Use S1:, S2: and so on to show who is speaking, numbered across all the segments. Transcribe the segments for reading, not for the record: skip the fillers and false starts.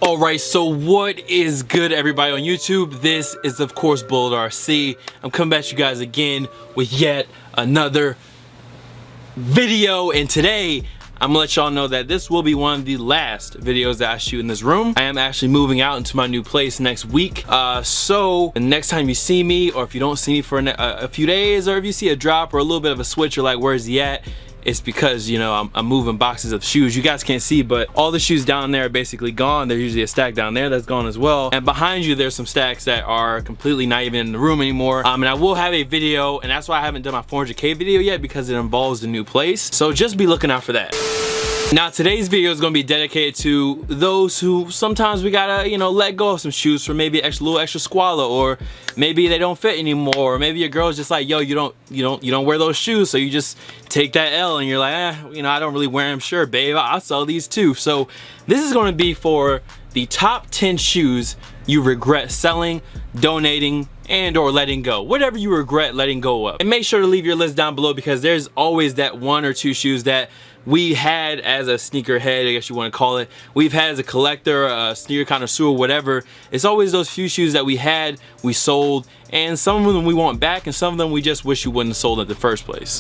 S1: Alright, so what is good, everybody on YouTube? This is of course Bullet RC. I'm coming back to you guys again with yet another video, and today I'm gonna let y'all know that this will be one of the last videos that I shoot in this room. I am actually moving out into my new place next week, so the next time you see me, or if you don't see me for a few days, or if you see a drop or a little bit of a switch, you're like, where's he at? It's because, you know, I'm moving boxes of shoes. You guys can't see, but all the shoes down there are basically gone. There's usually a stack down there that's gone as well. And behind you, there's some stacks that are completely not even in the room anymore. And I will have a video, and that's why I haven't done my 400K video yet, because it involves the new place. So just be looking out for that. Now today's video is going to be dedicated to those who sometimes we gotta, you know, let go of some shoes for maybe a little extra squalor, or maybe they don't fit anymore, or maybe your girl's just like, yo, you don't wear those shoes, so you just take that L and you're like, you know, I don't really wear them. Sure, babe, I'll sell these too. So this is going to be for the top 10 shoes you regret selling, donating, and or letting go. Whatever you regret letting go of. And make sure to leave your list down below, because there's always that one or two shoes that we had as a sneakerhead, I guess you want to call it. We've had as a collector, a sneaker connoisseur, whatever. It's always those few shoes that we had, we sold, and some of them we want back, and some of them we just wish you wouldn't have sold in the first place.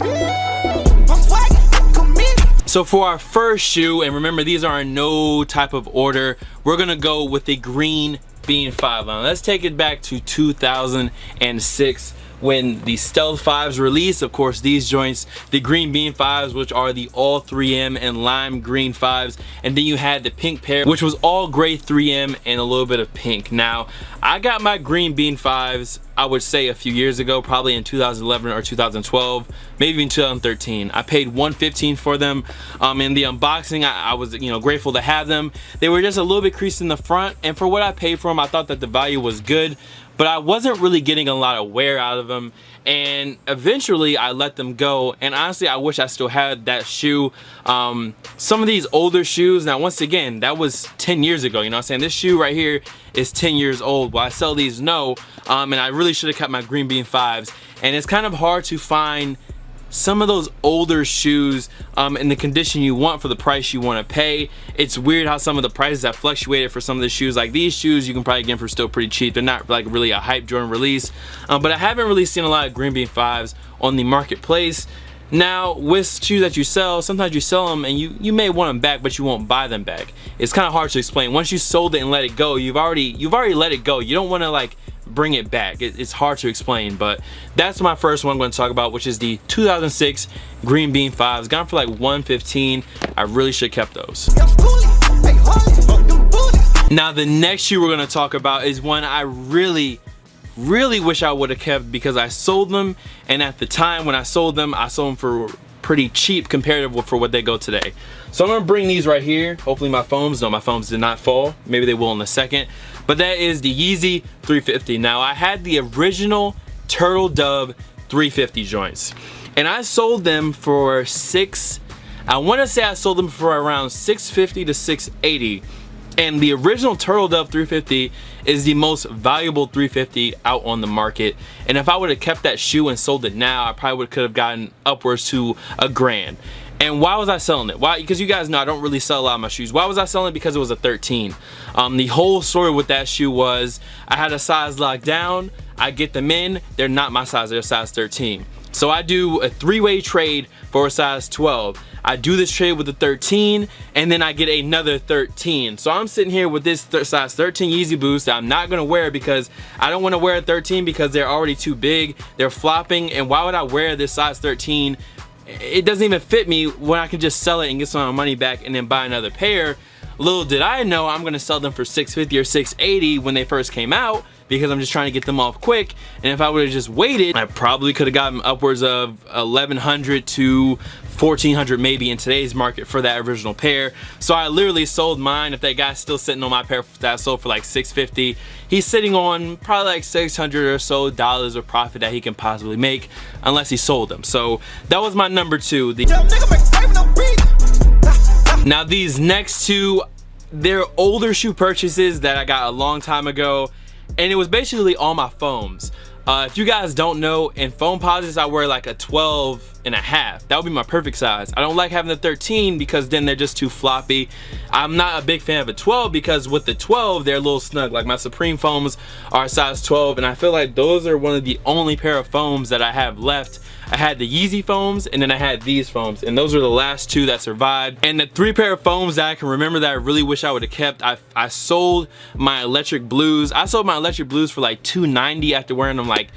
S1: So for our first shoe, and remember these are in no type of order, we're gonna go with the green Bean 5 line. Let's take it back to 2006 when the Stealth 5s released. Of course, these joints, the green Bean 5s, which are the all 3M and lime green 5s, and then you had the pink pair, which was all gray 3M and a little bit of pink. Now, I got my green Bean 5s, I would say a few years ago, probably in 2011 or 2012, maybe in 2013. I paid $115 for them. In the unboxing, I was, you know, grateful to have them. They were just a little bit creased in the front, and for what I paid for them, I thought that the value was good, but I wasn't really getting a lot of wear out of them, and eventually I let them go. And honestly, I wish I still had that shoe. Some of these older shoes, now once again, that was 10 years ago, you know what I'm saying? This shoe right here is 10 years old. Will I sell these? No. And I really should have kept my green Bean 5s. And it's kind of hard to find some of those older shoes in the condition you want for the price you want to pay. It's weird how some of the prices have fluctuated for some of the shoes. Like these shoes you can probably get them for still pretty cheap. They're not like really a hype Jordan release, but I haven't really seen a lot of green Bean 5s on the marketplace. Now with shoes that you sell, sometimes you sell them and you may want them back, but you won't buy them back. It's kind of hard to explain. Once you sold it and let it go, you've already let it go. You don't want to like bring it back. It's hard to explain, but that's my first one I'm going to talk about, which is the 2006 green Bean 5s. Gone for like $115. I really should have kept those. Now the next shoe we're going to talk about is one I really wish I would have kept, because I sold them, and at the time when I sold them for pretty cheap compared for what they go today. So I'm gonna bring these right here. Hopefully my foams, no, my foams did not fall. Maybe they will in a second. But that is the Yeezy 350. Now I had the original Turtle Dove 350 joints, and I sold them for I wanna say I sold them for around $650 to $680. And the original Turtle Dove 350 is the most valuable 350 out on the market. And if I would have kept that shoe and sold it now, I probably could have gotten upwards to $1,000. And why was I selling it? Why? Because you guys know I don't really sell a lot of my shoes. Why was I selling it? Because it was a 13. The whole story with that shoe was I had a size locked down. I get them in. They're not my size. They're a size 13. So I do a 3-way trade for a size 12. I do this trade with the 13, and then I get another 13. So I'm sitting here with this size 13 Yeezy boots that I'm not gonna wear, because I don't wanna wear a 13 because they're already too big. They're flopping, and why would I wear this size 13? It doesn't even fit me when I can just sell it and get some of my money back and then buy another pair. Little did I know I'm gonna sell them for $650 or $680 when they first came out, because I'm just trying to get them off quick. And if I would have just waited, I probably could have gotten upwards of $1,100 to $1,400 maybe in today's market for that original pair. So I literally sold mine. If that guy's still sitting on my pair that I sold for like $650, he's sitting on probably like $600 or so dollars of profit that he can possibly make, unless he sold them. So that was my number two. Now these next two, they're older shoe purchases that I got a long time ago, and it was basically all my foams. If you guys don't know, in Foamposites I wear like a 12.5. That would be my perfect size. I don't like having the 13 because then they're just too floppy. I'm not a big fan of a 12 because with the 12 they're a little snug. Like my Supreme foams are size 12, and I feel like those are one of the only pair of foams that I have left. I had the Yeezy foams, and then I had these foams, and those were the last two that survived. And the 3 pair of foams that I can remember that I really wish I would have kept, I sold my electric blues. I sold my electric blues for like $290 after wearing them like,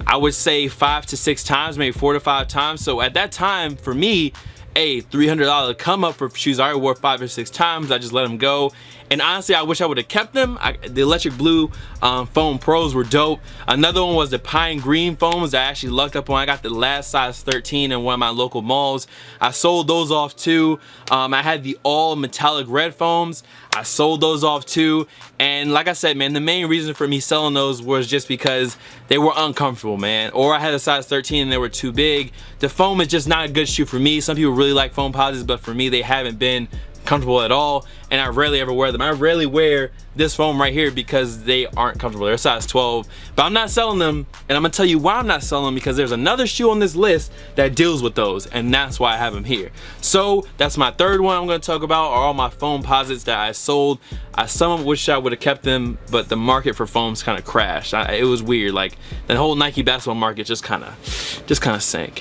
S1: I would say 5 to 6 times, maybe 4 to 5 times. So at that time, for me, a $300 come up for shoes I already wore 5 or 6 times. I just let them go. And honestly, I wish I would have kept them. The electric blue foam pros were dope. Another one was the pine green foams that I actually lucked up on. I got the last size 13 in one of my local malls. I sold those off too. I had the all metallic red foams. I sold those off too. And like I said, man, the main reason for me selling those was just because they were uncomfortable, man. Or I had a size 13 and they were too big. The foam is just not a good shoe for me. Some people really like Foamposites, but for me, they haven't been comfortable at all, and I rarely ever wear them. I rarely wear this foam right here because they aren't comfortable. They're size 12, but I'm not selling them, and I'm gonna tell you why I'm not selling them, because there's another shoe on this list that deals with those, and that's why I have them here. So that's my third one I'm gonna talk about, are all my Foamposites that I sold. Some of them wish I would have kept them, but the market for foams kind of crashed. It was weird. Like the whole Nike basketball market just kind of sank.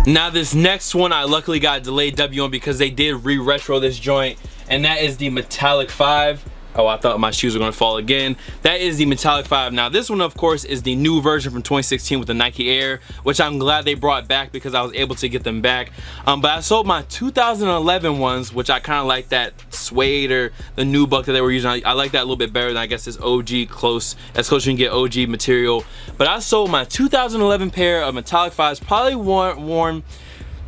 S1: Now this next one I luckily got a delayed W on because they did re-retro this joint, and that is the Metallic 5. Oh, I thought my shoes were gonna fall again. That is the Metallic 5. Now this one, of course, is the new version from 2016 with the Nike Air, which I'm glad they brought back because I was able to get them back. But I sold my 2011 ones, which I kind of like that suede or the nubuck that they were using. I like that a little bit better than I guess this OG close, as close as you can get OG material. But I sold my 2011 pair of Metallic 5s, probably worn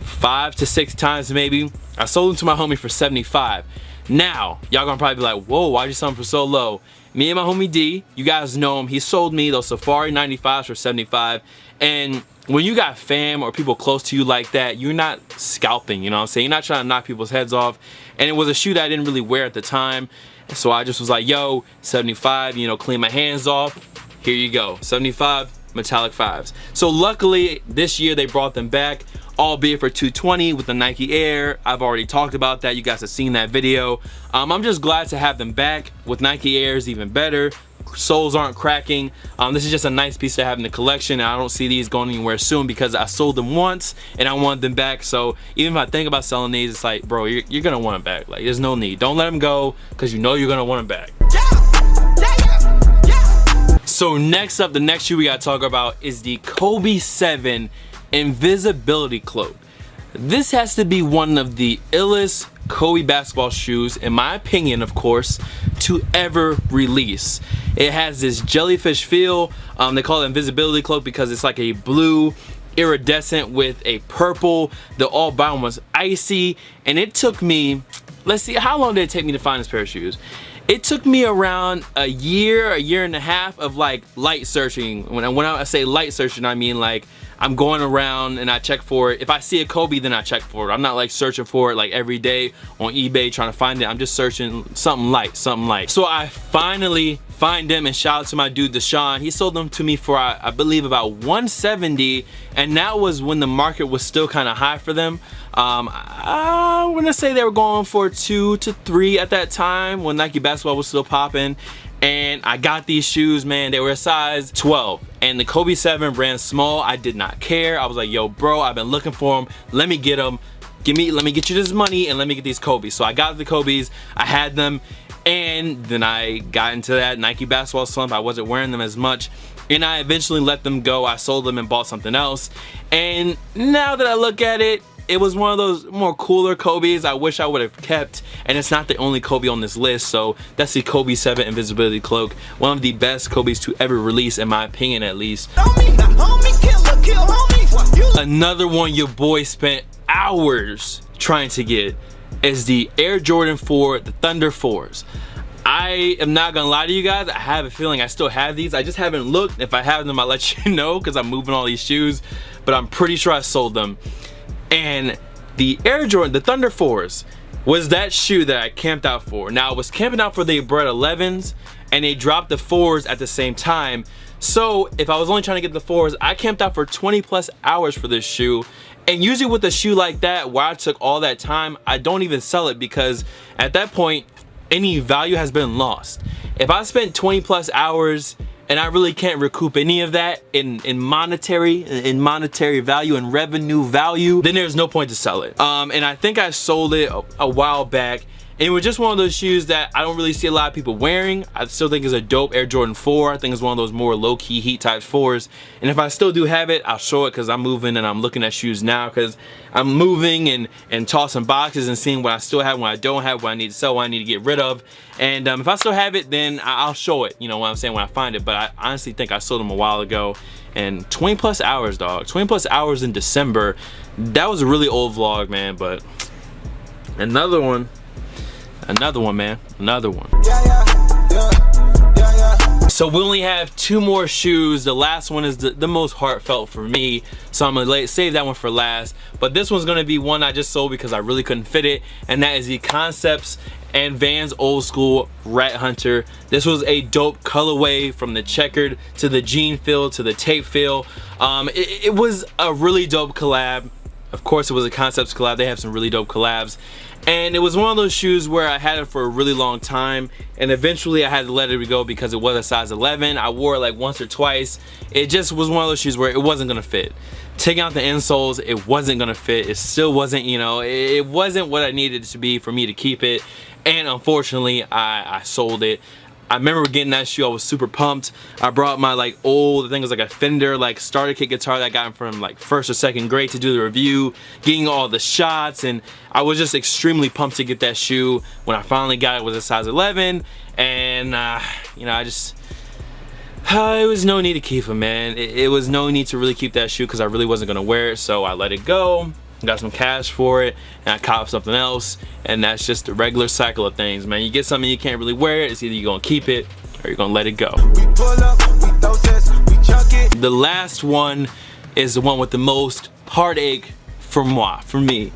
S1: 5 to 6 times maybe. I sold them to my homie for $75. Now, y'all gonna probably be like, whoa, why'd you sell them for so low? Me and my homie D, you guys know him, he sold me those Safari 95s for $75. And when you got fam or people close to you like that, you're not scalping, you know what I'm saying? You're not trying to knock people's heads off. And it was a shoe that I didn't really wear at the time. So I just was like, yo, 75, you know, clean my hands off. Here you go, 75 Metallic 5s. So luckily, this year they brought them back, albeit for $220 with the Nike Air. I've already talked about that. You guys have seen that video. I'm just glad to have them back. With Nike Airs, even better. Soles aren't cracking. This is just a nice piece to have in the collection. I don't see these going anywhere soon because I sold them once and I want them back. So even if I think about selling these, it's like, bro, you're gonna want them back. Like, there's no need. Don't let them go because you know you're gonna want them back. So next up, the next shoe we gotta talk about is the Kobe 7 Invisibility Cloak. This has to be one of the illest Kobe basketball shoes, in my opinion, of course, to ever release. It has this jellyfish feel. They call it Invisibility Cloak because it's like a blue iridescent with a purple. The all bottom was icy, and it took me, let's see, how long did it take me to find this pair of shoes? It took me around a year and a half of like light searching. When I say light searching, I mean like I'm going around and I check for it. If I see a Kobe, then I check for it. I'm not like searching for it like every day on eBay trying to find it. I'm just searching something light, something light. So I finally find them, and shout out to my dude Deshaun. He sold them to me for I believe about $170, and that was when the market was still kind of high for them. I want to say they were going for 2 to 3 at that time when Nike basketball was still popping. And I got these shoes, man. They were a size 12, and the Kobe 7 ran small. I did not care. I was like, yo, bro, I've been looking for them. Let me get them. Let me get you this money and let me get these Kobe's. So I got the Kobe's. I had them, and then I got into that Nike basketball slump. I wasn't wearing them as much, and I eventually let them go. I sold them and bought something else. And now that I look at it, it was one of those more cooler Kobe's I wish I would have kept, and it's not the only Kobe on this list. So that's the Kobe 7 Invisibility Cloak, one of the best Kobe's to ever release, in my opinion at least. Another one your boy spent hours trying to get is the Air Jordan 4, the Thunder 4s. I am not gonna lie to you guys, I have a feeling I still have these. I just haven't looked. If I have them, I'll let you know because I'm moving all these shoes, but I'm pretty sure I sold them. And the Air Jordan, the Thunder 4s, was that shoe that I camped out for. Now I was camping out for the Bread 11s and they dropped the 4s at the same time. So if I was only trying to get the 4s, I camped out for 20+ hours for this shoe. And usually with a shoe like that, where I took all that time, I don't even sell it because at that point, any value has been lost. If I spent 20+ hours and I really can't recoup any of that in monetary value and revenue value, then there's no point to sell it. And I think I sold it a while back. And it was just one of those shoes that I don't really see a lot of people wearing. I still think it's a dope Air Jordan 4. I think it's one of those more low-key heat type 4s. And if I still do have it, I'll show it because I'm moving and I'm looking at shoes now because I'm moving and tossing boxes and seeing what I still have, what I don't have, what I need to sell, what I need to get rid of. And if I still have it, then I'll show it, you know what I'm saying, when I find it. But I honestly think I sold them a while ago. And 20+ hours, dog. 20+ hours in December. That was a really old vlog, man. But another one, man, another one. So we only have 2 more shoes. The last one is the most heartfelt for me, so I'm gonna save that one for last. But this one's gonna be one I just sold because I really couldn't fit it, and that is the Concepts and Vans Old School Rat Hunter. This was a dope colorway, from the checkered to the jean feel to the tape feel. It was a really dope collab. Of course it was a Concepts collab. They have some really dope collabs. And it was one of those shoes where I had it for a really long time, and eventually I had to let it go because it was a size 11. I wore it like once or twice. It just was one of those shoes where it wasn't gonna fit. Taking out the insoles, it wasn't gonna fit. It still wasn't, you know, it wasn't what I needed it to be for me to keep it. And unfortunately, I sold it. I remember getting that shoe, I was super pumped. I brought my like old, I think it was like a Fender like starter kit guitar that I got from like 1st or 2nd grade to do the review, getting all the shots, and I was just extremely pumped to get that shoe. When I finally got it, was a size 11, and you know, I just, it was no need to keep it, man. It was no need to really keep that shoe because I really wasn't gonna wear it, so I let it go. Got some cash for it, and I copped something else, and that's just the regular cycle of things, man. You get something you can't really wear it, it's either you're gonna keep it or you're gonna let it go. The last one is the one with the most heartache for me,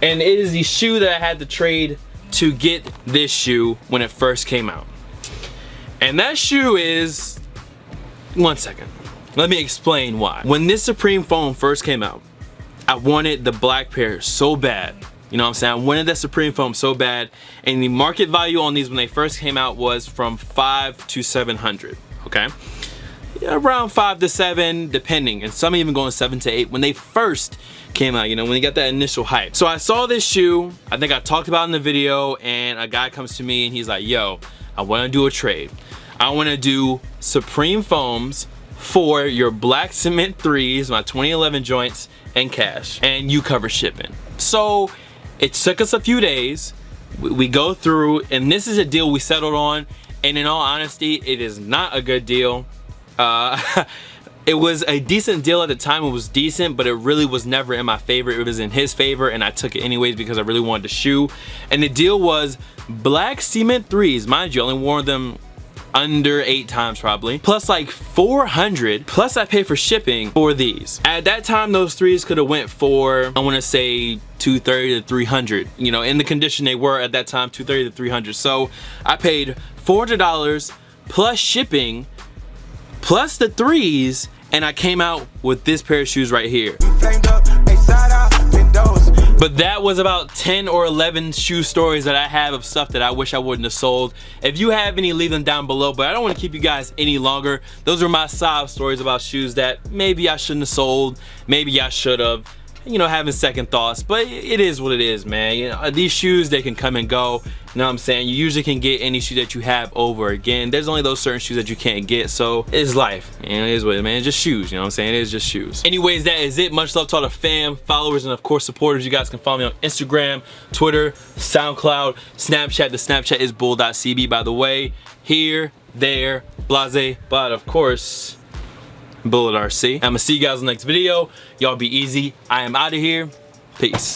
S1: and it is the shoe that I had to trade to get this shoe when it first came out. And that shoe is, one second, let me explain why. When this Supreme Foam first came out, I wanted the black pair so bad. You know what I'm saying? I wanted that Supreme Foam so bad, and the market value on these when they first came out was from $500 to $700, okay? Yeah, around 5 to 7, depending, and some even going 7 to 8 when they first came out, you know, when they got that initial hype. So I saw this shoe, I think I talked about it in the video, and a guy comes to me and he's like, yo, I wanna do a trade. I wanna do Supreme Foams for your black cement 3s, my 2011 joints, and cash, and you cover shipping. So it took us a few days. We go through, and this is a deal we settled on, and in all honesty, it is not a good deal. It was a decent deal at the time. It was decent, but it really was never in my favor. It was in his favor, and I took it anyways because I really wanted the shoe. And the deal was black cement 3s. Mind you, I only wore them under 8 times probably, plus like 400, plus I paid for shipping for these. At that time, those 3s could have went for, I want to say, $230 to $300, you know, in the condition they were at that time, $230 to $300. So I paid $400 plus shipping plus the 3s, and I came out with this pair of shoes right here. But that was about 10 or 11 shoe stories that I have of stuff that I wish I wouldn't have sold. If you have any, leave them down below, but I don't want to keep you guys any longer. Those are my sob stories about shoes that maybe I shouldn't have sold, maybe I should have, you know, having second thoughts. But it is what it is, man. You know, these shoes, they can come and go. You know what I'm saying? You usually can get any shoe that you have over again. There's only those certain shoes that you can't get, so it's life. You know, it is what it is, man. It's just shoes, you know what I'm saying? It is just shoes. Anyways, that is it. Much love to all the fam, followers, and of course supporters. You guys can follow me on Instagram, Twitter, SoundCloud, Snapchat. The Snapchat is bull.cb, by the way. Here, there, blase, but of course, Bullet RC. I'm gonna see you guys in the next video. Y'all be easy. I am out of here. Peace.